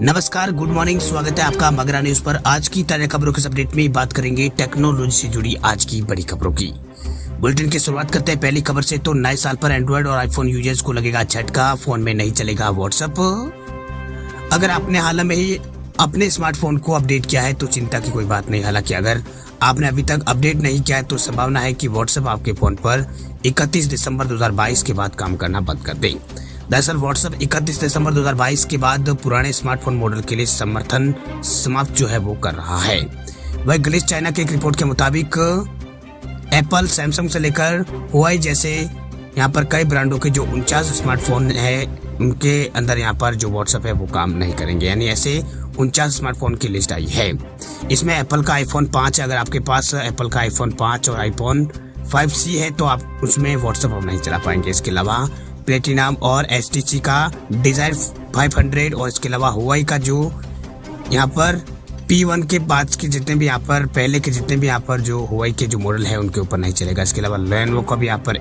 नमस्कार, good morning. स्वागत है आपका मगरा न्यूज पर। आज की ताजा खबरों के अपडेट में बात करेंगे टेक्नोलॉजी से जुड़ी आज की बड़ी खबरों की। बुलेटिन की शुरुआत करते हैं पहली खबर से। तो नए साल पर एंड्रॉइड और आईफोन यूजर्स को लगेगा झटका, फोन में नहीं चलेगा व्हाट्सएप। अगर आपने हाल में ही अपने स्मार्टफोन को अपडेट किया है तो चिंता की कोई बात नहीं। हालांकि अगर आपने अभी तक अपडेट नहीं किया है तो संभावना है कि व्हाट्सएप आपके फोन पर 31 दिसंबर 2022 के बाद काम करना बंद कर दे। दरअसल व्हाट्सएप 31 दिसंबर 2022 के बाद पुराने स्मार्टफोन मॉडल के लिए समर्थन समाप्त जो है वो कर रहा है। वह ग्लिच चाइना की एक रिपोर्ट के मुताबिक एप्पल, सैमसंग से लेकर हुआई जैसे यहाँ पर कई ब्रांडों के जो 49 स्मार्टफोन है उनके अंदर यहाँ पर जो व्हाट्सएप है वो काम नहीं करेंगे। यानी ऐसे 49 स्मार्टफोन की लिस्ट आई है। इसमें एप्पल का आईफोन 5 है। अगर आपके पास एप्पल का आईफोन 5 और आईफोन 5C है तो आप उसमें व्हाट्सएप अब नहीं चला पाएंगे। इसके अलावा प्लेटिनम और HTC का डिजायर 500 और इसके अलावा हुआई का जो यहाँ पर P1 के बाद के जितने भी यहाँ पर पहले के जितने भी यहाँ पर जो हुआई के जो मॉडल है उनके ऊपर नहीं चलेगा। इसके अलावा लेनोवो का भी यहाँ पर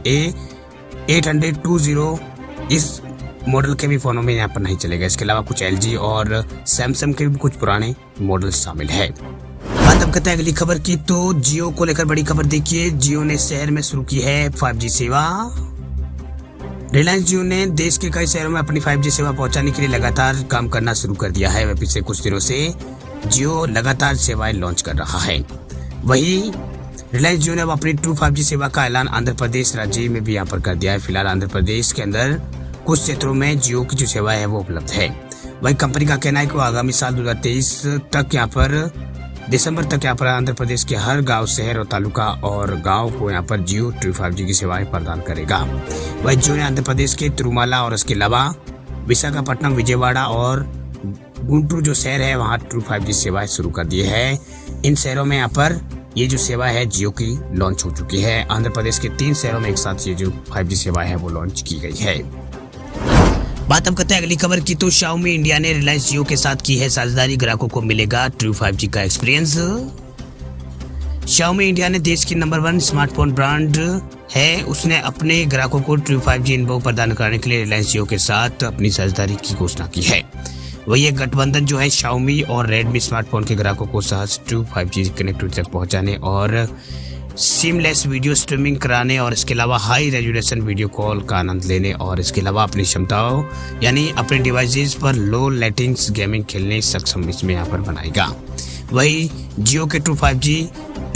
A800 इस मॉडल के भी फोनों में यहाँ पर नहीं चलेगा। इसके अलावा कुछ LG और सैमसंग के भी कुछ पुराने मॉडल शामिल है। बात अब करते हैं अगली खबर की। तो जियो को लेकर बड़ी खबर देखिए। जियो ने शहर में शुरू की है 5G सेवा। रिलायंस जियो ने देश के कई शहरों में अपनी 5G सेवा पहुंचाने के लिए लगातार काम करना शुरू कर दिया है। वह पिछले कुछ दिनों से जियो लगातार सेवाएं लॉन्च कर रहा है। वहीं रिलायंस जियो ने अब अपनी ट्रू 5G सेवा का ऐलान आंध्र प्रदेश राज्य में भी यहाँ पर कर दिया है। फिलहाल आंध्र प्रदेश के अंदर कुछ क्षेत्रों में जियो की जो सेवा है वो उपलब्ध है। वहीं कंपनी का कहना है कि आगामी साल 2023 तक यहाँ पर दिसंबर तक यहाँ पर आंध्र प्रदेश के हर गांव, शहर और तालुका और गांव को यहाँ पर जियो ट्रू 5G की सेवाएं प्रदान करेगा। वही जियो ने आंध्र प्रदेश के तिरुमाला और इसके अलावा विशाखापट्टनम, विजयवाड़ा और गुंटूर जो शहर है वहाँ ट्रू 5G सेवाएं शुरू कर दी है। इन शहरों में यहाँ पर ये जो सेवा है जियो की लॉन्च हो चुकी है। आंध्र प्रदेश के 3 शहरों में एक साथ ये जो 5G सेवा है वो लॉन्च की गई है। बात अब करते हैं अगली खबर की। तो Xiaomi इंडिया ने रिलायंस जियो के साथ की है साझेदारी। ग्राहकों को मिलेगा ट्रू 5G का एक्सपीरियंस। Xiaomi इंडिया ने देश की नंबर 1 स्मार्टफोन ब्रांड है। उसने अपने ग्राहकों को ट्रू 5G अनुभव प्रदान कराने के लिए रिलायंस जियो के साथ अपनी साझेदारी की घोषणा की है। वही एक गठबंधन जो है Xiaomi और Redmi स्मार्टफोन के ग्राहकों को सहज ट्रू 5G कनेक्टिविटी तक पहुंचाने और सीमलेस वीडियो स्ट्रीमिंग कराने और इसके अलावा हाई रेजोल्यूशन वीडियो कॉल का आनंद लेने और इसके अलावा अपनी क्षमताओं यानी अपने डिवाइसेस पर लो लेटेंसी गेमिंग खेलने सक्षम इसमें यहाँ पर बनाएगा। वही जियो के ट्रू 5G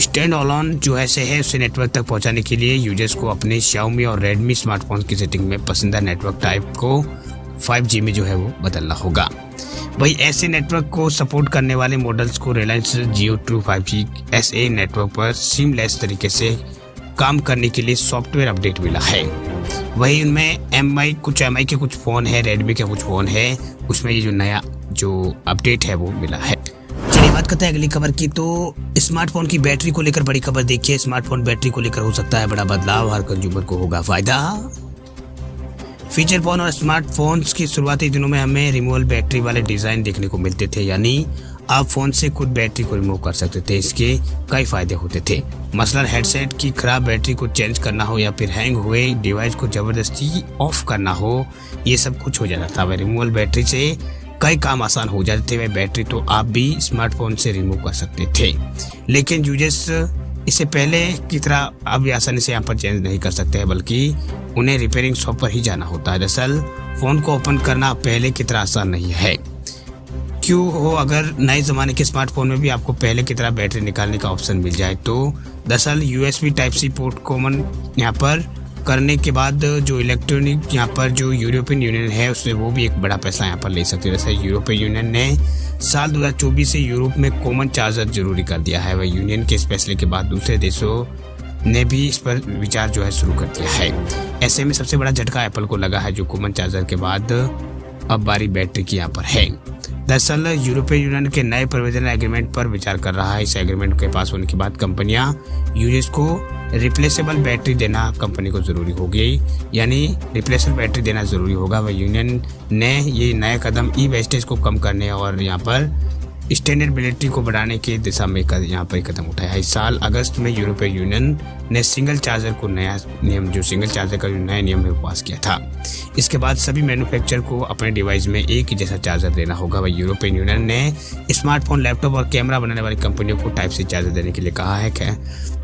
स्टैंड अलोन जो ऐसे है उसे नेटवर्क तक पहुंचाने के लिए यूजर्स को अपने Xiaomi और Redmi स्मार्टफोन की सेटिंग में पसंदीदा नेटवर्क टाइप को 5G में जो है वो बदलना होगा। वही ऐसे नेटवर्क को सपोर्ट करने वाले मॉडल्स को रिलायंस जियो ट्रू 5G SA नेटवर्क पर सीमलेस तरीके से काम करने के लिए सॉफ्टवेयर अपडेट मिला है। वही उनमें MI के कुछ फ़ोन है, Redmi के कुछ फ़ोन है, उसमें ये जो नया जो अपडेट है वो मिला है। चलिए बात करते हैं अगली खबर की। तो स्मार्टफोन की बैटरी को लेकर बड़ी खबर देखिए। स्मार्टफोन बैटरी को लेकर हो सकता है बड़ा बदलाव, हर कंज्यूमर को होगा फायदा। फीचर फोन और स्मार्टफोन्स की शुरुआती दिनों में हमें रिमूवेबल बैटरी वाले डिजाइन देखने को मिलते थे, यानी आप फोन से खुद बैटरी को रिमूव कर सकते थे। इसके कई फायदे होते थे, मसलन हेडसेट की खराब बैटरी को चेंज करना हो या फिर हैंग हुए डिवाइस को जबरदस्ती ऑफ करना हो, ये सब कुछ हो जाता था। वह रिमूवेबल बैटरी से कई काम आसान हो जाते थे। वह बैटरी तो आप भी स्मार्टफोन से रिमूव कर सकते थे, लेकिन यूजर्स इससे पहले की तरह अब आसानी से यहाँ पर चेंज नहीं कर सकते हैं, बल्कि उन्हें रिपेयरिंग शॉप पर ही जाना होता है। दरअसल फोन को ओपन करना पहले की तरह आसान नहीं है। क्यों हो, अगर नए ज़माने के स्मार्टफोन में भी आपको पहले की तरह बैटरी निकालने का ऑप्शन मिल जाए तो दरअसल USB Type-C पोर्ट कॉमन यहाँ पर करने के बाद जो इलेक्ट्रॉनिक यहाँ पर जो यूरोपियन यूनियन है उसने वो भी एक बड़ा पैसा यहाँ पर ले सकती है। जैसे यूरोपियन यूनियन ने साल 2024 से यूरोप में कॉमन चार्जर जरूरी कर दिया है। वह यूनियन के फैसले के बाद दूसरे देशों ने भी इस पर विचार जो है शुरू कर दिया है। ऐसे में सबसे बड़ा झटका एप्पल को लगा है, जो कॉमन चार्जर के बाद अब बारी बैटरी की यहाँ पर है। दरअसल यूरोपीय यूनियन के नए प्रोविजनल एग्रीमेंट पर विचार कर रहा है। इस एग्रीमेंट के पास होने के बाद कंपनियां यूजर्स को रिप्लेसेबल बैटरी देना कंपनी को जरूरी होगी, यानी रिप्लेसेबल बैटरी देना जरूरी होगा। वह यूनियन ने ये नया कदम ई वेस्टेज को कम करने और यहाँ पर सस्टेनेबिलिटी को बढ़ाने की दिशा में यहाँ पर कदम उठाया है। इस साल अगस्त में यूरोपीय यूनियन ने सिंगल चार्जर को नया नियम, जो सिंगल चार्जर का जो नया नियम है वो पास किया था। इसके बाद सभी मैन्युफैक्चरर को अपने डिवाइस में एक ही जैसा चार्जर देना होगा। वही यूरोपीय यूनियन ने स्मार्टफोन, लैपटॉप और कैमरा बनाने वाली कंपनियों को टाइप सी चार्जर देने के लिए कहा है।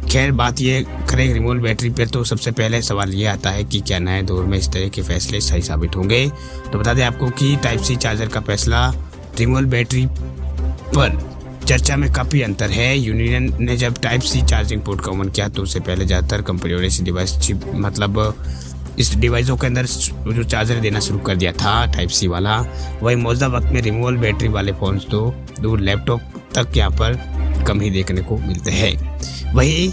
खैर बात ये करें रिमूवेबल बैटरी पर, तो सबसे पहले सवाल ये आता है कि क्या नए दौर में इस तरह के फैसले सही साबित होंगे। तो बता दें आपको कि टाइप सी चार्जर का फैसला रिमूवेबल बैटरी पर चर्चा में काफ़ी अंतर है। यूनियन ने जब टाइप सी चार्जिंग पोर्ट का अमल किया तो उससे पहले ज़्यादातर कंपनियों ने इस डिवाइसों के अंदर जो चार्जर देना शुरू कर दिया था टाइप सी वाला। वही मौजूदा वक्त में रिमूवेबल बैटरी वाले फ़ोन्स तो दूर लैपटॉप तक यहाँ पर कम ही देखने को मिलते हैं। वही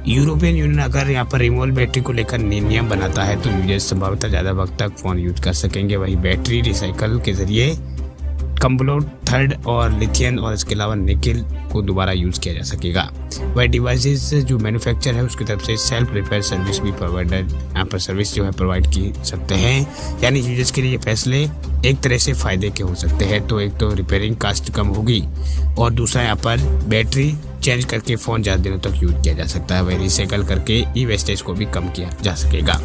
यूरोपियन यूनियन अगर यहाँ पर रिमूवेबल बैटरी को लेकर नियम बनाता है तो यूजर्स संभवतः ज़्यादा वक्त तक फ़ोन यूज कर सकेंगे। वही बैटरी रिसाइकल के जरिए कम्बलो थर्ड और लिथियम और इसके अलावा निकेल को दोबारा यूज किया जा सकेगा। वह डिवाइसेस जो मैन्युफैक्चर है उसकी तरफ से सेल्फ रिपेयर सर्विस भी प्रोवाइडर यहाँ पर सर्विस जो है प्रोवाइड की सकते हैं। यानी यूजर्स के लिए ये फैसले एक तरह से फ़ायदे के हो सकते हैं। तो एक तो रिपेयरिंग कास्ट कम होगी और दूसरा यहाँ पर बैटरी चेंज करके फ़ोन ज़्यादा दिनों तक यूज किया जा सकता है। वही रिसाइकल करके ई वेस्टेज को भी कम किया जा सकेगा।